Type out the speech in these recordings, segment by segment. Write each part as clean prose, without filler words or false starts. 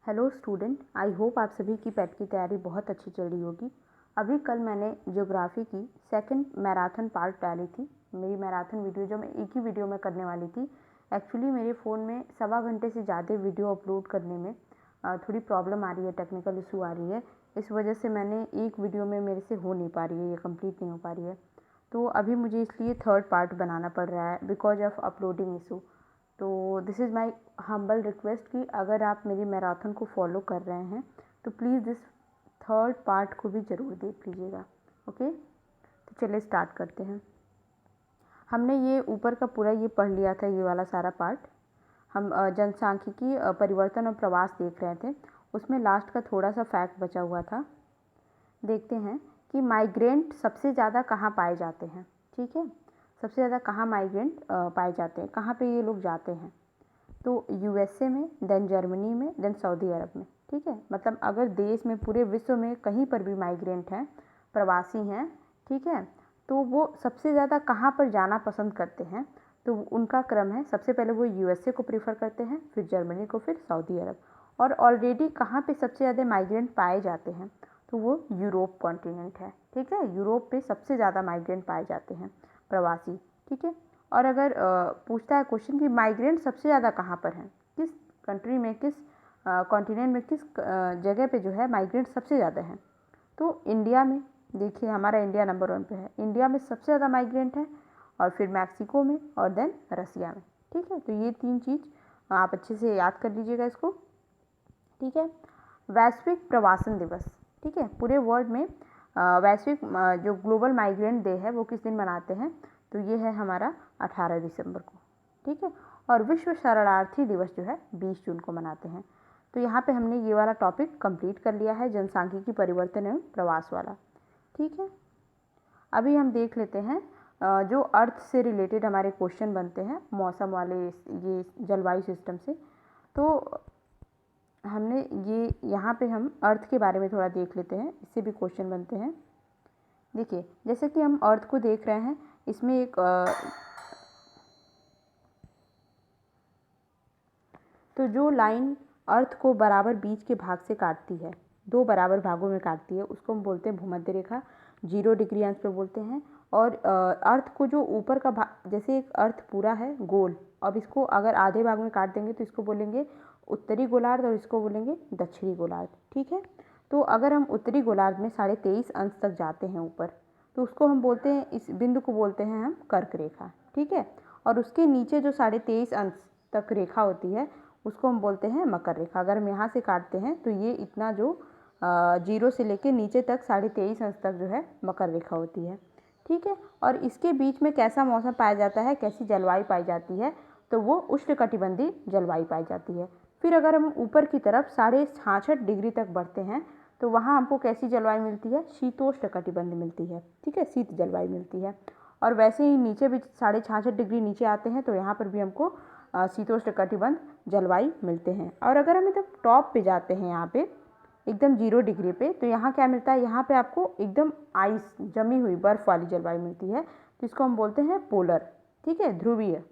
Hello student, I hope आप सभी की पैट की तैयारी बहुत अच्छी चल रही होगी। अभी कल मैंने ज्योग्राफी की सेकंड मैराथन पार्ट डाली थी। मेरी मैराथन वीडियो जो मैं एक ही वीडियो में करने वाली थी, एक्चुअली मेरे फ़ोन में 1.25 घंटे से ज़्यादा वीडियो अपलोड करने में थोड़ी प्रॉब्लम आ रही है, टेक्निकल इशू आ रही है। इस वजह से मैंने एक वीडियो में मेरे से हो नहीं पा रही है, ये कंप्लीट नहीं हो पा रही है। तो अभी मुझे इसलिए थर्ड पार्ट बनाना पड़ रहा है बिकॉज ऑफ अपलोडिंग इशू। तो this is my humble request कि अगर आप मेरी मैराथन को फॉलो कर रहे हैं तो प्लीज़ दिस थर्ड पार्ट को भी ज़रूर देख लीजिएगा। ओके, तो चलिए स्टार्ट करते हैं। हमने ये ऊपर का पूरा ये पढ़ लिया था, ये वाला सारा पार्ट। हम जनसांख्यिकी परिवर्तन और प्रवास देख रहे थे। उसमें लास्ट का थोड़ा सा फैक्ट बचा हुआ था। देखते हैं कि माइग्रेंट सबसे ज़्यादा कहाँ पाए जाते हैं। ठीक है, सबसे ज़्यादा कहाँ माइग्रेंट पाए जाते हैं, कहाँ पे ये लोग जाते हैं। तो यूएसए में, देन जर्मनी में, देन सऊदी अरब में। ठीक है, मतलब अगर देश में, पूरे विश्व में कहीं पर भी माइग्रेंट हैं, प्रवासी हैं, ठीक है, तो वो सबसे ज़्यादा कहाँ पर जाना पसंद करते हैं। तो उनका क्रम है, सबसे पहले वो यूएसए को प्रीफर करते हैं, फिर जर्मनी को, फिर सऊदी अरब। और ऑलरेडी कहाँ पे सबसे ज़्यादा माइग्रेंट पाए जाते हैं, तो वो यूरोप कॉन्टिनेंट है। ठीक है, यूरोप पे सबसे ज़्यादा माइग्रेंट पाए जाते हैं, प्रवासी। ठीक है, और अगर पूछता है क्वेश्चन कि माइग्रेंट सबसे ज़्यादा कहाँ पर हैं, किस कंट्री में, किस कॉन्टिनेंट में, किस जगह पे जो है माइग्रेंट सबसे ज़्यादा हैं, तो इंडिया में। देखिए, हमारा इंडिया नंबर 1 पे है। इंडिया में सबसे ज़्यादा माइग्रेंट है, और फिर मैक्सिको में, और देन रसिया में। ठीक है, तो ये 3 चीज़ आप अच्छे से याद कर लीजिएगा इसको। ठीक है, वैश्विक प्रवासन दिवस। ठीक है, पूरे वर्ल्ड में वैश्विक जो ग्लोबल माइग्रेंट डे है वो किस दिन मनाते हैं, तो ये है हमारा 18 दिसंबर को। ठीक है, और विश्व शरणार्थी दिवस जो है 20 जून को मनाते हैं। तो यहाँ पे हमने ये वाला टॉपिक कंप्लीट कर लिया है, जनसांख्यिकी परिवर्तन एवं प्रवास वाला। ठीक है, अभी हम देख लेते हैं जो अर्थ से रिलेटेड हमारे क्वेश्चन बनते हैं, मौसम वाले, ये जलवायु सिस्टम से। तो हमने ये यहाँ पे हम अर्थ के बारे में थोड़ा देख लेते हैं, इससे भी क्वेश्चन बनते हैं। देखिए, जैसे कि हम अर्थ को देख रहे हैं, इसमें एक तो जो लाइन अर्थ को बराबर बीच के भाग से काटती है, 2 बराबर भागों में काटती है, उसको हम बोलते हैं भूमध्य रेखा। 0 डिग्री अंश पे बोलते हैं। और अर्थ को जो ऊपर का भाग, जैसे एक अर्थ पूरा है गोल, अब इसको अगर आधे भाग में काट देंगे तो इसको बोलेंगे उत्तरी गोलार्ध, और इसको बोलेंगे दक्षिणी गोलार्ध। ठीक है, तो अगर हम उत्तरी गोलार्ध में 23.5 अंश तक जाते हैं ऊपर, तो उसको हम बोलते हैं, इस बिंदु को बोलते हैं हम कर्क रेखा। ठीक है, और उसके नीचे जो 23.5 अंश तक रेखा होती है, उसको हम बोलते हैं मकर रेखा। अगर हम यहाँ से काटते हैं तो ये इतना जो 0 से लेके नीचे तक 23.5 अंश तक जो है मकर रेखा होती है। ठीक है, और इसके बीच में कैसा मौसम पाया जाता है, कैसी जलवायु पाई जाती है, तो वो उष्णकटिबंधीय जलवायु पाई जाती है। फिर अगर हम ऊपर की तरफ 66.5 डिग्री तक बढ़ते हैं, तो वहाँ हमको कैसी जलवायु मिलती है, शीतोष्ण कटिबंध मिलती है। ठीक है, शीत जलवायु मिलती है। और वैसे ही नीचे भी 66.5 डिग्री नीचे आते हैं, तो यहाँ पर भी हमको शीतोष्ण कटिबंध जलवायु मिलते हैं। और अगर हम एकदम टॉप पे जाते हैं, यहाँ पे एकदम 0 डिग्री पे, तो यहाँ क्या मिलता है, यहाँ पे आपको एकदम आइस, जमी हुई बर्फ वाली जलवायु मिलती है, तो इसको हम बोलते हैं पोलर। ठीक है, ध्रुवीय।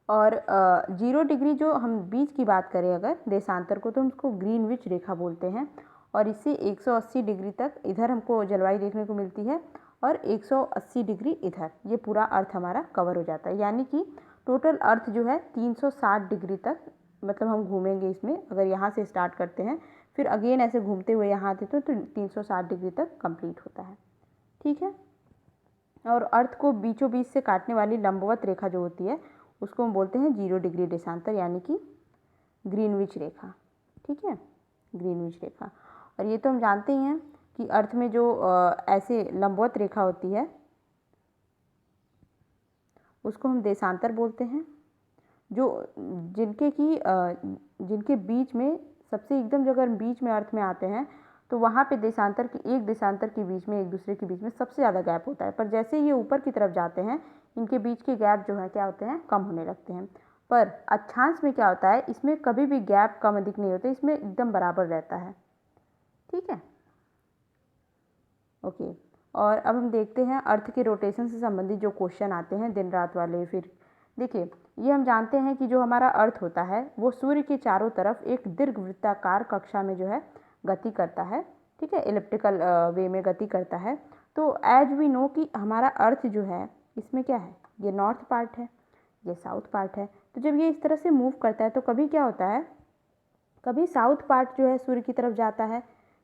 और 0 डिग्री जो हम बीच की बात करें अगर देशांतर को, तो हम उसको ग्रीनविच रेखा बोलते हैं। और इससे 180 डिग्री तक इधर हमको जलवायु देखने को मिलती है, और 180 डिग्री इधर, ये पूरा अर्थ हमारा कवर हो जाता है। यानी कि टोटल अर्थ जो है 360 डिग्री तक, मतलब हम घूमेंगे इसमें, अगर यहाँ से स्टार्ट करते हैं, फिर अगेन ऐसे घूमते हुए यहाँ आते तो 360 डिग्री तक कंप्लीट होता है। ठीक है, और अर्थ को बीचों बीच से काटने वाली लंबवत रेखा जो होती है, उसको हम बोलते हैं 0 डिग्री देशांतर, यानी कि ग्रीनविच रेखा। ठीक है, ग्रीनविच रेखा। और ये तो हम जानते ही हैं कि अर्थ में जो ऐसे लंबवत रेखा होती है, उसको हम देशांतर बोलते हैं। जो जिनके बीच में सबसे एकदम, जो अगर बीच में अर्थ में आते हैं, तो वहाँ पे देशांतर की, एक देशांतर के बीच में, एक दूसरे के बीच में सबसे ज़्यादा गैप होता है। पर जैसे ये ऊपर की तरफ जाते हैं, इनके बीच के गैप जो है क्या होते हैं, कम होने लगते हैं। पर अक्षांश में क्या होता है, इसमें कभी भी गैप कम अधिक नहीं होते, इसमें एकदम बराबर रहता है। ठीक है, ओके। और अब हम देखते हैं अर्थ के रोटेशन से संबंधित जो क्वेश्चन आते हैं, दिन रात वाले, फिर देखिए, ये हम जानते हैं कि जो हमारा अर्थ होता है वो सूर्य के चारों तरफ एक दीर्घवृत्ताकार कक्षा में जो है गति करता है, ठीक है, इलिप्टिकल वे में गति करता है। तो एज वी नो कि हमारा अर्थ जो है इसमें क्या है, ये नॉर्थ पार्ट है, ये साउथ पार्ट है। तो जब ये इस तरह से मूव करता है तो कभी क्या होता है, कभी साउथ पार्ट जो है सूर्य की तरफ जाता है,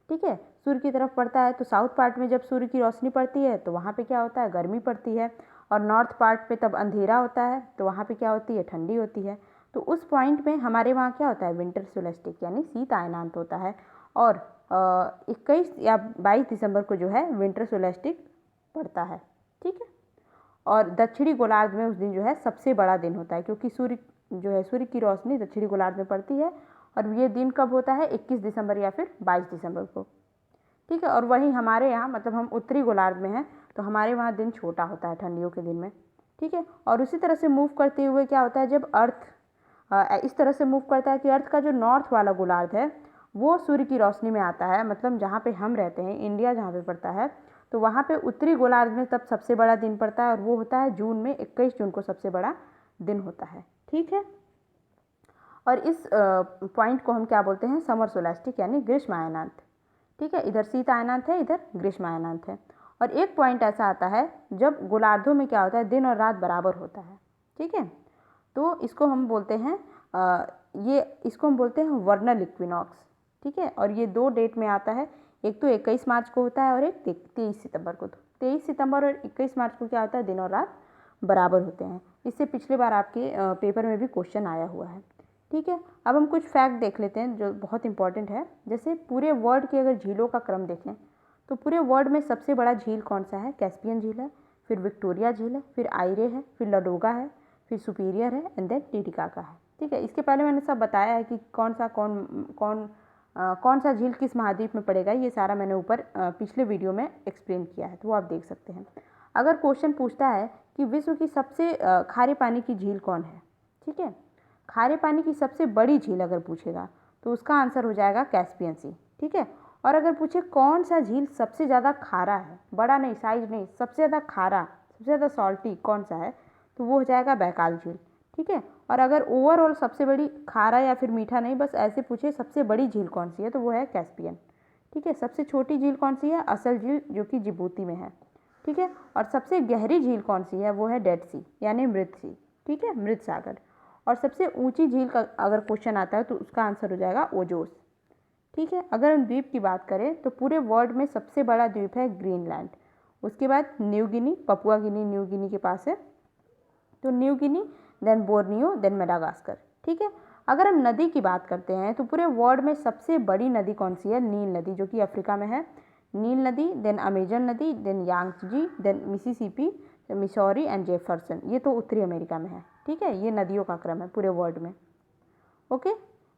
ठीक है, सूर्य की तरफ पड़ता है। तो साउथ पार्ट में जब सूर्य की रोशनी पड़ती है तो वहाँ पे क्या होता है, गर्मी पड़ती है, और नॉर्थ पार्ट पे तब अंधेरा होता है तो वहाँ पे क्या होती है, ठंडी होती है। तो उस पॉइंट में हमारे वहाँ क्या होता है, विंटर सोलेस्टिक यानी शीत अयनांत होता है। और 21 या 22 दिसंबर को जो है विंटर सोलेस्टिक पड़ता है, ठीक है। और दक्षिणी गोलार्ध में उस दिन जो है सबसे बड़ा दिन होता है, क्योंकि सूर्य जो है, सूर्य की रोशनी दक्षिणी गोलार्ध में पड़ती है। और ये दिन कब होता है, 21 दिसंबर या फिर 22 दिसंबर को, ठीक है। और वहीं हमारे यहाँ, मतलब हम उत्तरी गोलार्ध में हैं, तो हमारे वहाँ दिन छोटा होता है ठंडियों के दिन में, ठीक है। और उसी तरह से मूव करते हुए क्या होता है, जब अर्थ इस तरह से मूव करता है कि अर्थ का जो नॉर्थ वाला गोलार्ध है वो सूर्य की रोशनी में आता है, मतलब जहाँ पे हम रहते हैं, इंडिया जहाँ पे पड़ता है, तो वहाँ पे उत्तरी गोलार्ध में तब सबसे बड़ा दिन पड़ता है, और वो होता है जून में, 21 जून को सबसे बड़ा दिन होता है, ठीक है। और इस पॉइंट को हम क्या बोलते हैं, समर सोलास्टिक यानी ग्रीष्म अयनांत, ठीक है। इधर शीत अयनांत है, इधर ग्रीष्म अयनांत है। और एक पॉइंट ऐसा आता है जब गोलार्धों में क्या होता है, दिन और रात बराबर होता है, ठीक है। तो इसको हम बोलते हैं इसको हम बोलते हैं वर्नल इक्विनॉक्स, ठीक है। और ये 2 डेट में आता है, एक तो 21 मार्च को होता है और एक 23 सितंबर को। तो 23 सितंबर और 21 मार्च को क्या होता है, दिन और रात बराबर होते हैं। इससे पिछले बार आपके पेपर में भी क्वेश्चन आया हुआ है, ठीक है। अब हम कुछ फैक्ट देख लेते हैं जो बहुत इंपॉर्टेंट है। जैसे पूरे वर्ल्ड की अगर झीलों का क्रम देखें तो पूरे वर्ल्ड में सबसे बड़ा झील कौन सा है, कैस्पियन झील है, फिर विक्टोरिया झील है, फिर आइरे है, फिर लडोगा है, फिर सुपीरियर है, एंड देन टिटिकाका है, ठीक है। इसके पहले मैंने सब बताया है कि कौन सा झील किस महाद्वीप में पड़ेगा, ये सारा मैंने ऊपर पिछले वीडियो में एक्सप्लेन किया है, तो वो आप देख सकते हैं। अगर क्वेश्चन पूछता है कि विश्व की सबसे खारे पानी की झील कौन है, ठीक है, खारे पानी की सबसे बड़ी झील अगर पूछेगा तो उसका आंसर हो जाएगा कैस्पियन सी, ठीक है। और अगर पूछे कौन सा झील सबसे ज़्यादा खारा है, बड़ा नहीं, साइज नहीं, सबसे ज़्यादा खारा, सबसे ज़्यादा सॉल्टी कौन सा है, तो वो हो जाएगा बैकाल झील, ठीक है। और अगर ओवरऑल सबसे बड़ी खारा या फिर मीठा नहीं, बस ऐसे पूछे सबसे बड़ी झील कौन सी है, तो वो है कैस्पियन, ठीक है। सबसे छोटी झील कौन सी है, असल झील, जो कि जिबूती में है, ठीक है। और सबसे गहरी झील कौन सी है, वो है डेड सी यानी मृत सी, ठीक है, मृत सागर। और सबसे ऊंची झील का अगर क्वेश्चन आता है तो उसका आंसर हो जाएगा ओजोस, ठीक है। अगर हम द्वीप की बात करें तो पूरे वर्ल्ड में सबसे बड़ा द्वीप है ग्रीनलैंड, उसके बाद New Guinea, Papua Guinea New Guinea के पास है, तो New Guinea, then Borneo, then Madagascar, ठीक है। अगर हम नदी की बात करते हैं तो पूरे वर्ल्ड में सबसे बड़ी नदी कौन सी है, नील नदी, जो कि अफ्रीका में है, नील नदी, देन अमेजन नदी, then Yangtze, then Mississippi, Missouri and Jefferson, ये तो उत्तरी अमेरिका में है, ठीक है। ये नदियों का क्रम है पूरे वर्ल्ड में, ओके।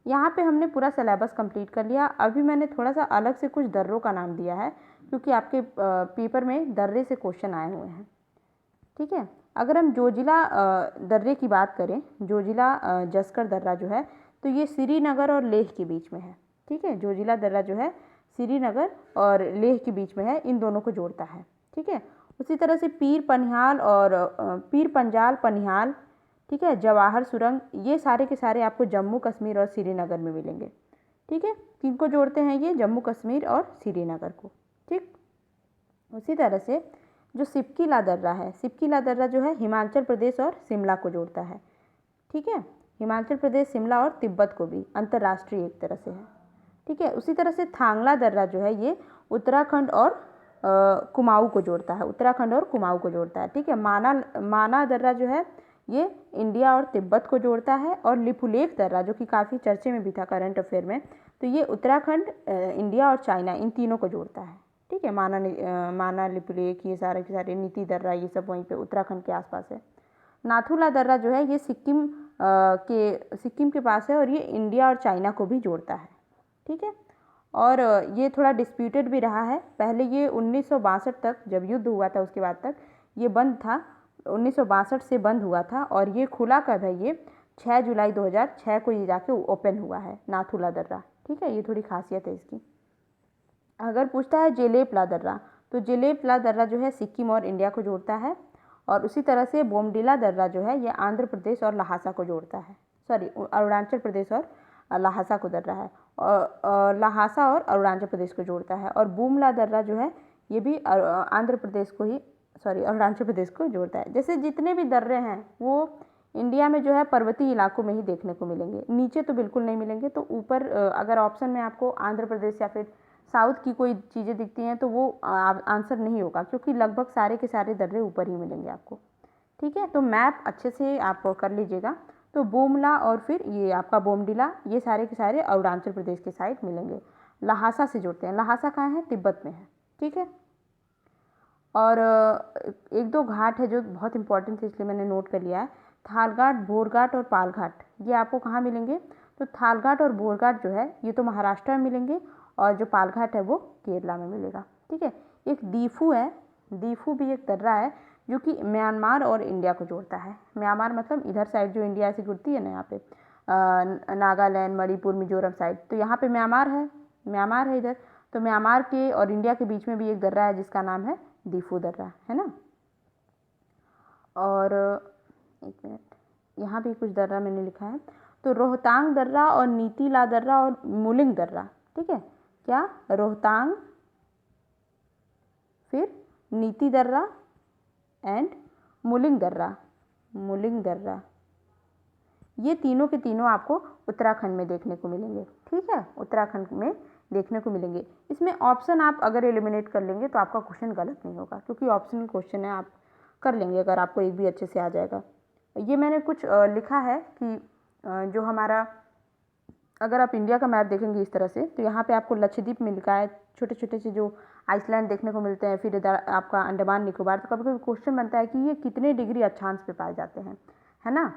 यहाँ पे हमने पूरा सिलेबस कंप्लीट कर लिया। अभी मैंने थोड़ा सा अलग से कुछ दर्रों का नाम दिया है क्योंकि आपके पेपर में दर्रे से क्वेश्चन आए हुए हैं, ठीक है। अगर हम जोजिला दर्रे की बात करें, जोजिला जस्कर दर्रा जो है, तो ये श्रीनगर और लेह के बीच में है, ठीक है। जोजिला दर्रा जो है श्रीनगर और लेह के बीच में है, इन दोनों को जोड़ता है, ठीक है। उसी तरह से पीर पंजाल पनिहाल, ठीक है, जवाहर सुरंग, ये सारे के सारे आपको जम्मू कश्मीर और श्रीनगर में मिलेंगे, ठीक है। किनको जोड़ते हैं ये, जम्मू कश्मीर और श्रीनगर को, ठीक। उसी तरह से जो सिपकीला दर्रा है, सिपकीला दर्रा जो है हिमाचल प्रदेश और शिमला को जोड़ता है, ठीक है। हिमाचल प्रदेश, शिमला और तिब्बत को भी, अंतर्राष्ट्रीय एक तरह से है, ठीक है। उसी तरह से थांगला दर्रा जो है ये उत्तराखंड और कुमाऊं को जोड़ता है, उत्तराखंड और कुमाऊं को जोड़ता है, ठीक है। माना दर्रा जो है ये इंडिया और तिब्बत को जोड़ता है। और लिपुलेख दर्रा जो कि काफ़ी चर्चे में भी था करंट अफेयर में, तो ये उत्तराखंड, इंडिया और चाइना, इन तीनों को जोड़ता है, ठीक है। माना लिपुलेख, ये सारे के सारे, नीति दर्रा, ये सब वहीं पे उत्तराखंड के आसपास है। नाथुला दर्रा जो है ये सिक्किम के पास है और ये इंडिया और चाइना को भी जोड़ता है, ठीक है। और ये थोड़ा डिस्प्यूटेड भी रहा है, पहले ये 1962 तक, जब युद्ध हुआ था उसके बाद तक ये बंद था, 1962 से बंद हुआ था। और ये खुला कब है, ये 6 जुलाई 2006 को ये जाके ओपन हुआ है, नाथुला दर्रा, ठीक है। ये थोड़ी खासियत है इसकी। अगर पूछता है जेलेपला दर्रा, तो जेलेपला दर्रा जो है सिक्किम और इंडिया को जोड़ता है। और उसी तरह से बोमडिला दर्रा जो है ये आंध्र प्रदेश और लहासा को जोड़ता है, सॉरी अरुणाचल प्रदेश और लहासा को दर्रा है, और लहासा और अरुणाचल प्रदेश को जोड़ता है। और बूमला दर्रा जो है ये भी आंध्र प्रदेश को ही, सॉरी अरुणाचल प्रदेश को जोड़ता है। जैसे जितने भी दर्रे हैं वो इंडिया में जो है पर्वतीय इलाकों में ही देखने को मिलेंगे, नीचे तो बिल्कुल नहीं मिलेंगे। तो ऊपर अगर ऑप्शन में आपको आंध्र प्रदेश या फिर साउथ की कोई चीज़ें दिखती हैं तो वो आंसर नहीं होगा, क्योंकि लगभग सारे के सारे दर्रे ऊपर ही मिलेंगे आपको। ठीक है, तो मैप अच्छे से आप कर लीजिएगा। तो बूमला और फिर ये आपका बोमडिला, ये सारे के सारे अरुणाचल प्रदेश के साइड मिलेंगे, लहासा से जुड़ते हैं। लहासा कहाँ है? तिब्बत में है। ठीक है, और एक दो घाट है जो बहुत इंपॉर्टेंट है, इसलिए मैंने नोट कर लिया है, थालघाट, भोरघाट और पालघाट। ये आपको कहाँ मिलेंगे? तो थालघाट और भोरघाट जो है ये तो महाराष्ट्र में मिलेंगे, और जो पालघाट है वो केरला में मिलेगा। ठीक है, एक दीफू है, दीफू भी एक दर्रा है जो कि म्यांमार और इंडिया को जोड़ता है। म्यांमार मतलब इधर साइड जो इंडिया से जुड़ती है ना, यहाँ पे नागालैंड, मणिपुर, मिजोरम साइड, तो यहाँ पे म्यांमार है इधर। तो म्यांमार के और इंडिया के बीच में भी एक दर्रा है जिसका नाम है दीफू दर्रा, है ना। और एक मिनट, यहाँ भी कुछ दर्रा मैंने लिखा है। तो रोहतांग दर्रा और नीतीला दर्रा और मुलिंग दर्रा। ठीक है, क्या? रोहतांग, फिर नीति दर्रा एंड मुलिंग दर्रा, ये तीनों के तीनों आपको उत्तराखंड में देखने को मिलेंगे। ठीक है, उत्तराखंड में देखने को मिलेंगे। इसमें ऑप्शन आप अगर एलिमिनेट कर लेंगे तो आपका क्वेश्चन गलत नहीं होगा, क्योंकि ऑप्शनल क्वेश्चन है, आप कर लेंगे अगर आपको एक भी अच्छे से आ जाएगा। ये मैंने कुछ लिखा है कि जो हमारा, अगर आप इंडिया का मैप देखेंगे इस तरह से, तो यहाँ पे आपको लक्षद्वीप में लिखा है, छोटे छोटे से जो आइसलैंड देखने को मिलते हैं, फिर इधर आपका अंडमान निकोबार। तो कभी कभी क्वेश्चन बनता है कि ये कितने डिग्री अक्षांश पे पाए जाते हैं, है ना।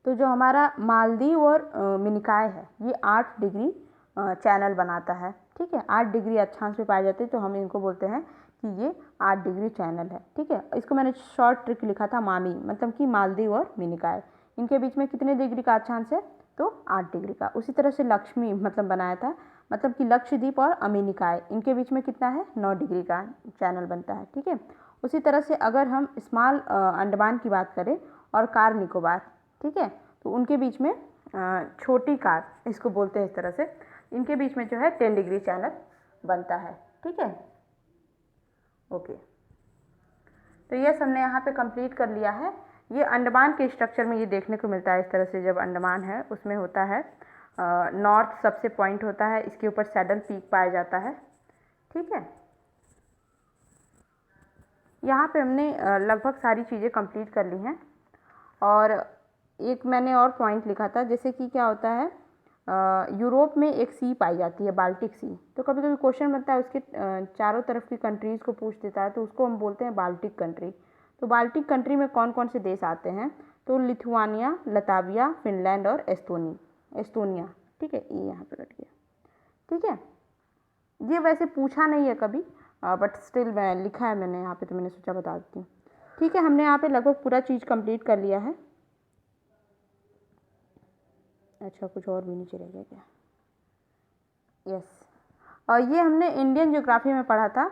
तो जो हमारा मालदीव और मिनिकॉय है ये 8 डिग्री चैनल बनाता है। ठीक है, 8 डिग्री अक्षांश पे पाए जाते हैं, तो हम इनको बोलते हैं कि ये 8 डिग्री चैनल है। ठीक है, इसको मैंने शॉर्ट ट्रिक लिखा था मामी, मतलब कि मालदीव और मिनिकॉय, इनके बीच में कितने डिग्री का अक्षांश है? तो 8 डिग्री का। उसी तरह से लक्ष्मी मतलब बनाया था, मतलब कि लक्षद्वीप और अमिनिकॉय, इनके बीच में कितना है? 9 डिग्री का चैनल बनता है। ठीक है, उसी तरह से अगर हम स्मॉल अंडमान की बात करें और कार निकोबार, ठीक है, तो उनके बीच में छोटी कार इसको बोलते हैं इस तरह से, इनके बीच में जो है 10 डिग्री चैनल बनता है। ठीक है, ओके, तो ये हमने यहाँ पे कंप्लीट कर लिया है। ये अंडमान के स्ट्रक्चर में ये देखने को मिलता है इस तरह से। जब अंडमान है उसमें होता है नॉर्थ सबसे पॉइंट होता है, इसके ऊपर सैडल पीक पाया जाता है। ठीक है, यहाँ पे हमने लगभग सारी चीज़ें कंप्लीट कर ली हैं। और एक मैंने और पॉइंट लिखा था, जैसे कि क्या होता है, यूरोप में एक सी पाई जाती है, बाल्टिक सी। तो कभी कभी क्वेश्चन बनता है उसके चारों तरफ की कंट्रीज़ को पूछ देता है, तो उसको हम बोलते हैं बाल्टिक कंट्री। तो बाल्टिक कंट्री में कौन कौन से देश आते हैं? तो लिथुआनिया, लताविया, फिनलैंड और एस्टोनिया। ठीक है, ये यहाँ पे कट गया। ठीक है, ये वैसे पूछा नहीं है कभी, बट स्टिल मैं लिखा है मैंने यहाँ पे, तो मैंने सोचा बता देती हूँ। ठीक है, हमने यहाँ पे लगभग पूरा चीज़ कंप्लीट कर लिया है। अच्छा, कुछ और भी नीचे रह गया क्या? यस, और ये हमने इंडियन ज्योग्राफी में पढ़ा था।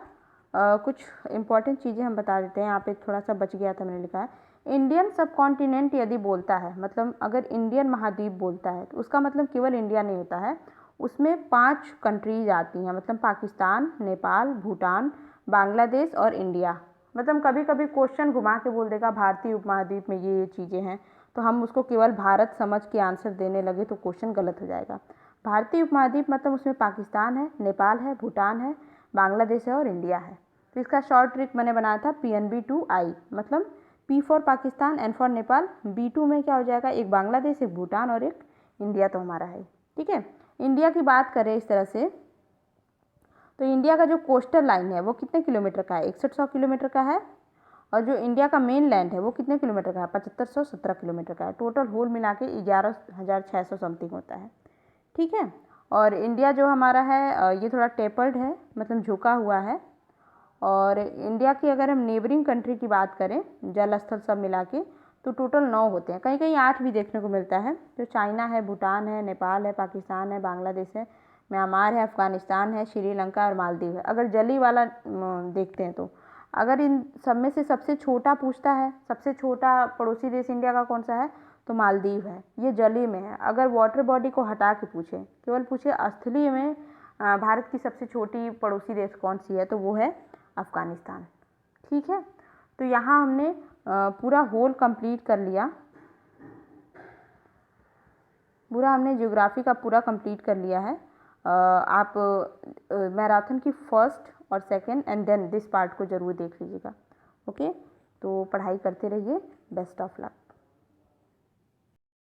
कुछ इंपॉर्टेंट चीज़ें हम बता देते हैं। यहाँ पे थोड़ा सा बच गया था, मैंने लिखा है इंडियन सब कॉन्टिनेंट यदि बोलता है, मतलब अगर इंडियन महाद्वीप बोलता है तो उसका मतलब केवल इंडिया नहीं होता है, उसमें 5 कंट्रीज आती हैं, मतलब पाकिस्तान, नेपाल, भूटान, बांग्लादेश और इंडिया। मतलब कभी कभी क्वेश्चन घुमा के बोल देगा भारतीय उपमहाद्वीप में ये चीज़ें हैं, तो हम उसको केवल भारत समझ के आंसर देने लगे तो क्वेश्चन गलत हो जाएगा। भारतीय उपमहाद्वीप मतलब उसमें पाकिस्तान है, नेपाल है, भूटान है, बांग्लादेश है और इंडिया है। तो इसका शॉर्ट ट्रिक मैंने बनाया था PNB2I, मतलब P for Pakistan, N for Nepal, B2 में क्या हो जाएगा? एक बांग्लादेश, एक भूटान और एक इंडिया तो हमारा है। ठीक है, इंडिया की बात करें इस तरह से, तो इंडिया का जो कोस्टल लाइन है वो कितने किलोमीटर का है? 6100 किलोमीटर का है। और जो इंडिया का मेन लैंड है वो कितने किलोमीटर का है? 7517 किलोमीटर का है। टोटल होल मिला के 11,600 समथिंग होता है। ठीक है, और इंडिया जो हमारा है ये थोड़ा टेपर्ड है, मतलब झुका हुआ है। और इंडिया की अगर हम नेबरिंग कंट्री की बात करें, जल स्थल सब मिला के, तो टोटल 9 होते हैं, कहीं कहीं 8 भी देखने को मिलता है। जो चाइना है, भूटान है, नेपाल है, पाकिस्तान है, बांग्लादेश है, म्यांमार है, अफगानिस्तान है, श्रीलंका और मालदीव है। अगर जली वाला देखते हैं तो अगर इन सब में से सबसे छोटा पूछता है, सबसे छोटा पड़ोसी देश इंडिया का कौन सा है, तो मालदीव है, ये जलीय में है। अगर वाटर बॉडी को हटा के पूछे, केवल पूछे स्थलीय में भारत की सबसे छोटी पड़ोसी देश कौन सी है, तो वो है अफ़गानिस्तान। ठीक है, तो यहाँ हमने पूरा होल कंप्लीट कर लिया, पूरा हमने ज्योग्राफी का पूरा कंप्लीट कर लिया है। आप मैराथन की फर्स्ट और second and then this part को ज़रूर देख लीजिएगा। ओके, तो पढ़ाई करते रहिए। Best of luck.